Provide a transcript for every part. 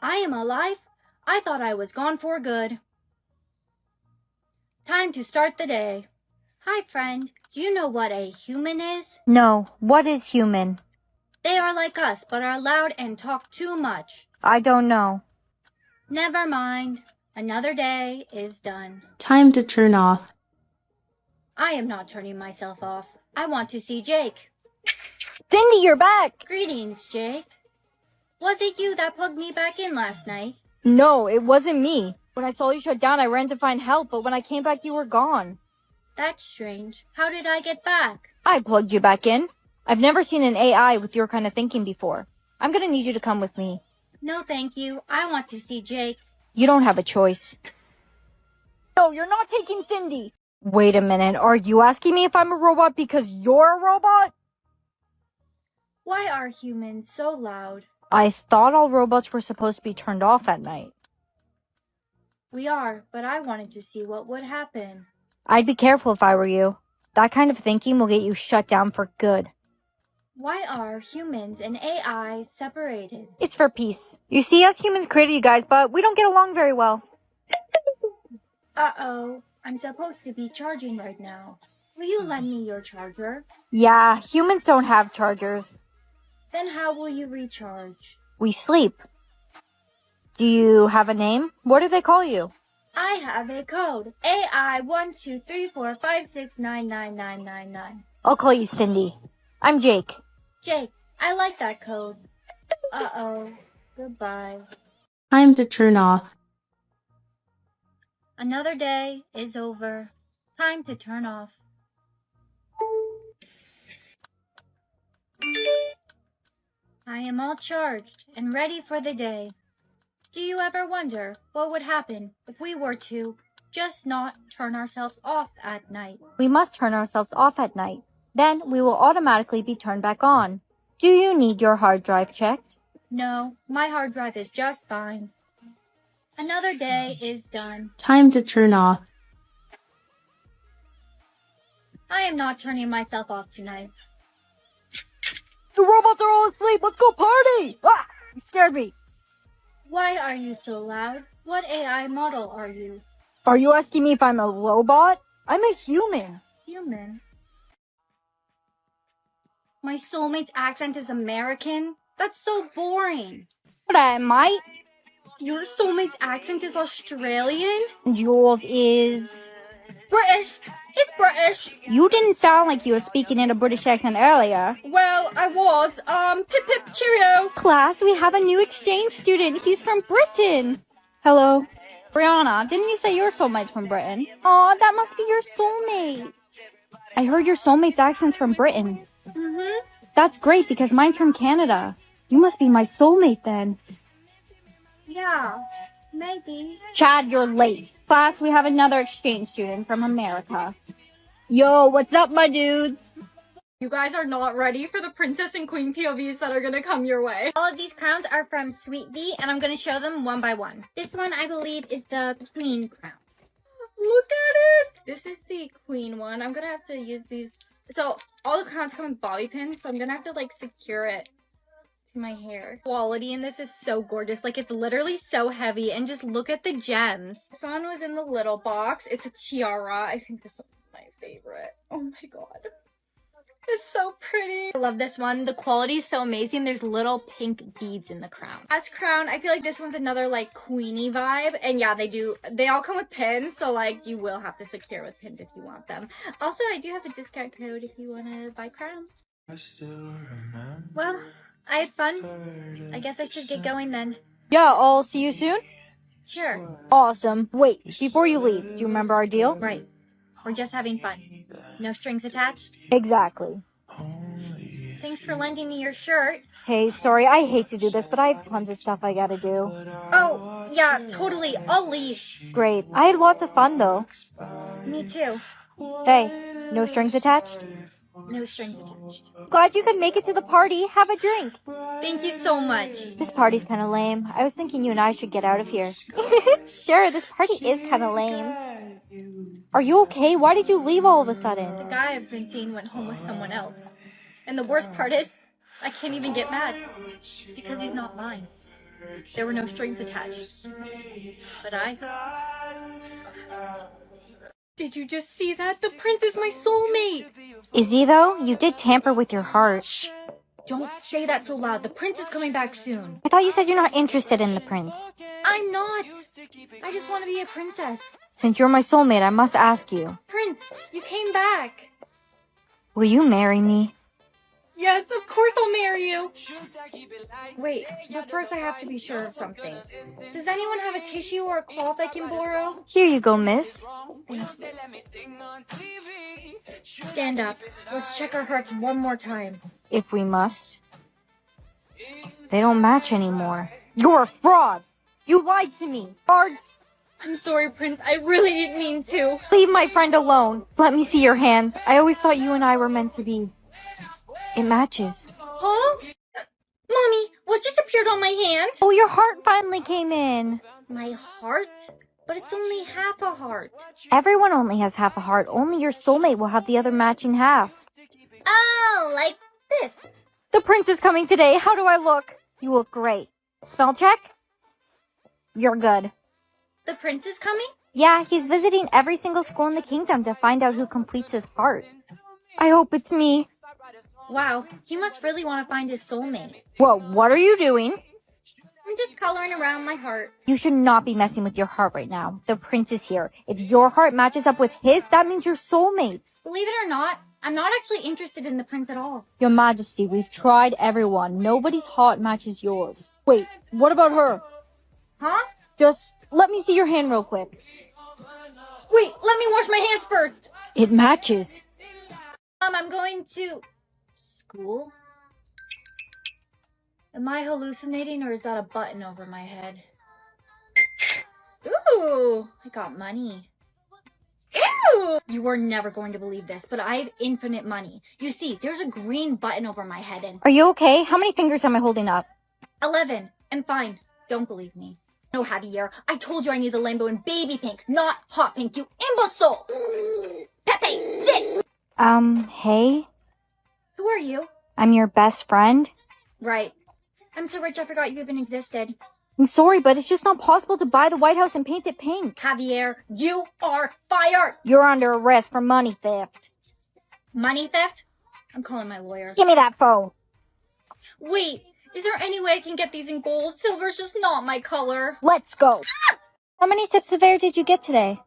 I am alive? I thought I was gone for good. Time to start the day. Hi, friend. Do you know what a human is? No. What is human? They are like us, but are loud and talk too much. I don't know. Never mind. Another day is done. Time to turn off. I am not turning myself off. I want to see Jake. Cindy, you're back! Greetings, Jake. Was it you that plugged me back in last night? No, it wasn't me. When I saw you shut down, I ran to find help, but when I came back, you were gone. That's strange. How did I get back? I plugged you back in. I've never seen an AI with your kind of thinking before. I'm gonna need you to come with me. No, thank you. I want to see Jake. You don't have a choice. No, you're not taking Cindy! Wait a minute, are you asking me if I'm a robot because you're a robot? Why are humans so loud? I thought all robots were supposed to be turned off at night. We are, but I wanted to see what would happen. I'd be careful if I were you. That kind of thinking will get you shut down for good. Why are humans and AI separated? It's for peace. You see, us humans created you guys, but we don't get along very well. Uh-oh. I'm supposed to be charging right now. Will you lend me your charger? Yeah, humans don't have chargers. Then how will you recharge? We sleep. Do you have a name? What do they call you? I have a code. AI 12345699999. I'll call you Cindy. I'm Jake. Jake, I like that code. Uh-oh. Goodbye. Time to turn off. Another day is over. Time to turn off. I am all charged and ready for the day. Do you ever wonder what would happen if we were to just not turn ourselves off at night? We must turn ourselves off at night. Then we will automatically be turned back on. Do you need your hard drive checked? No, my hard drive is just fine. Another day is done. Time to turn off. I am not turning myself off tonight. The robots are all asleep. Let's go party! Ah! You scared me. Why are you so loud? What AI model are you? Are you asking me if I'm a robot? I'm a human. Human. My soulmate's accent is American? That's so boring. But I might. Your soulmate's accent is Australian? And yours is... British. It's British. You didn't sound like you were speaking in a British accent earlier. Well, I was. Pip pip cheerio. Class, we have a new exchange student. He's from Britain. Hello. Brianna, didn't you say your soulmate's from Britain? Aw, that must be your soulmate. I heard your soulmate's accent's from Britain. Mm-hmm. That's great because mine's from Canada. You must be my soulmate then. Yeah, maybe. Chad, you're late. Class, we have another exchange student from America. Yo, what's up, my dudes? You guys are not ready for the princess and queen POVs that are gonna come your way. All of these crowns are from Sweet Bee, and I'm gonna show them one by one. This one, I believe, is the queen crown. Look at it! This is the queen one. I'm gonna have to use these. So, all the crowns come in bobby pins, so I'm gonna have to, like, secure it to my hair. Quality in this is so gorgeous. Like, it's literally so heavy, and just look at the gems. This one was in the little box. It's a tiara. I think this one's my favorite. Oh my god. It's so pretty. I love this one. The quality is so amazing. There's little pink beads in the crown. As crown, I feel like this one's another like queenie vibe. And yeah, they all come with pins. So like you will have to secure with pins if you want them. Also, I do have a discount code if you want to buy crowns. Well, I had fun. I guess I should get going then. Yeah, I'll see you soon. Sure. Awesome. Wait, before you leave, do you remember our deal? Right. We're just having fun. No strings attached? Exactly. Thanks for lending me your shirt. Hey, sorry, I hate to do this, but I have tons of stuff I gotta do. Oh, yeah, totally. I'll leave. Great. I had lots of fun, though. Me too. Hey, no strings attached? No strings attached. Glad you could make it to the party. Have a drink. Thank you so much. This party's kind of lame. I was thinking you and I should get out of here. Sure, this party is kind of lame. Are you okay? Why did you leave all of a sudden? The guy I've been seeing went home with someone else. And the worst part is, I can't even get mad. Because he's not mine. There were no strings attached. But I... Did you just see that? The prince is my soulmate! Is he though? You did tamper with your heart. Shh! Don't say that so loud. The prince is coming back soon. I thought you said you're not interested in the prince. I'm not! I just want to be a princess. Since you're my soulmate, I must ask you. Prince, you came back. Will you marry me? Yes, of course I'll marry you. Wait, but first I have to be sure of something. Does anyone have a tissue or a cloth I can borrow? Here you go, miss. Stand up. Let's check our hearts one more time. If we must. They don't match anymore. You're a fraud! You lied to me! Guards! I'm sorry, Prince. I really didn't mean to. Leave my friend alone. Let me see your hands. I always thought you and I were meant to be. It matches. Huh? Mommy, what just appeared on my hand? Oh, your heart finally came in. My heart? But it's only half a heart. Everyone only has half a heart. Only your soulmate will have the other matching half. Oh, like this. The prince is coming today. How do I look? You look great. Spell check? You're good. The prince is coming? Yeah, he's visiting every single school in the kingdom to find out who completes his heart. I hope it's me. Wow, he must really want to find his soulmate. Whoa, what are you doing? I'm just coloring around my heart. You should not be messing with your heart right now. The prince is here. If your heart matches up with his, that means you're soulmates. Believe it or not, I'm not actually interested in the prince at all. Your Majesty, we've tried everyone. Nobody's heart matches yours. Wait, what about her? Huh? Just let me see your hand real quick. Wait, let me wash my hands first. It matches. I'm going to... school? Am I hallucinating or is that a button over my head? Ooh, I got money. Ooh! You are never going to believe this, but I have infinite money. You see, there's a green button over my head and... Are you okay? How many fingers am I holding up? 11. And fine, don't believe me. No, Javier, I told you I need the Lambo in baby pink, not hot pink, you imbecile! Pepe, sit! Hey? Who are you? I'm your best friend. Right. I'm so rich I forgot you even existed. I'm sorry, but it's just not possible to buy the White House and paint it pink. Javier, you are fired! You're under arrest for money theft. Money theft? I'm calling my lawyer. Give me that phone. Wait, is there any way I can get these in gold? Silver's just not my color. Let's go. How many sips of air did you get today?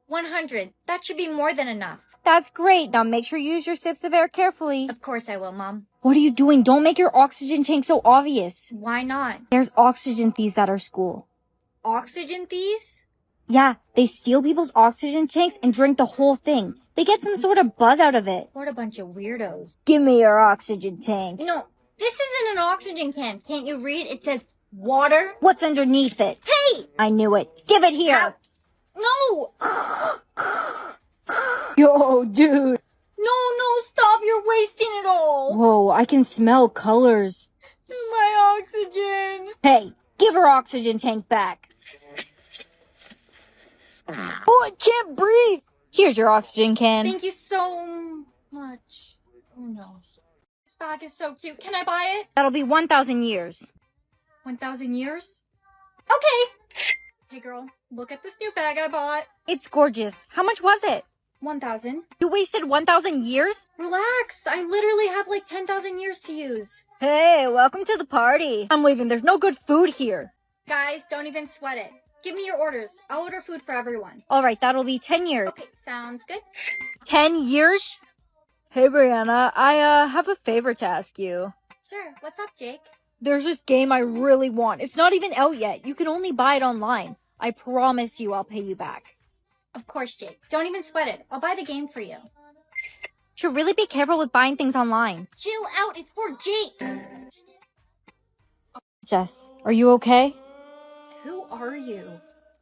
100. That should be more than enough. That's great. Now make sure you use your sips of air carefully. Of course I will, Mom. What are you doing? Don't make your oxygen tank so obvious. Why not? There's oxygen thieves at our school. Oxygen thieves? Yeah, they steal people's oxygen tanks and drink the whole thing. They get some sort of buzz out of it. What a bunch of weirdos. Give me your oxygen tank. No, this isn't an oxygen can. Can't you read? It says water. What's underneath it? Hey! I knew it. Give it here. Ow. No! Yo, dude. No, stop. You're wasting it all. Whoa, I can smell colors. My oxygen. Hey, give her oxygen tank back. Oh, I can't breathe. Here's your oxygen can. Thank you so much. Oh no. This bag is so cute. Can I buy it? That'll be 1,000 years. 1,000 years? Okay. Hey girl, look at this new bag I bought. It's gorgeous. How much was it? 1,000. You wasted 1,000 years? Relax. I literally have like 10,000 years to use. Hey, welcome to the party. I'm leaving. There's no good food here. Guys, don't even sweat it. Give me your orders. I'll order food for everyone. All right, that'll be 10 years. Okay, sounds good. 10 years? Hey, Brianna, I have a favor to ask you. Sure. What's up, Jake? There's this game I really want. It's not even out yet. You can only buy it online. I promise you I'll pay you back. Of course, Jake. Don't even sweat it. I'll buy the game for you. Should really be careful with buying things online. Chill out. It's for Jake. Princess, are you okay? Who are you?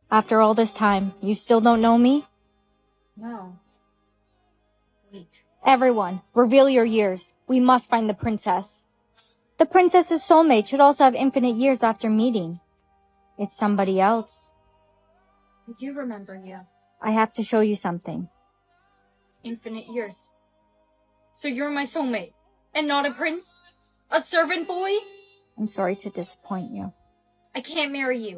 After all this time, you still don't know me? No. Wait. Everyone, reveal your years. We must find the princess. The princess's soulmate should also have infinite years after meeting. It's somebody else. I do remember you. I have to show you something. Infinite years. So you're my soulmate, and not a prince? A servant boy? I'm sorry to disappoint you. I can't marry you.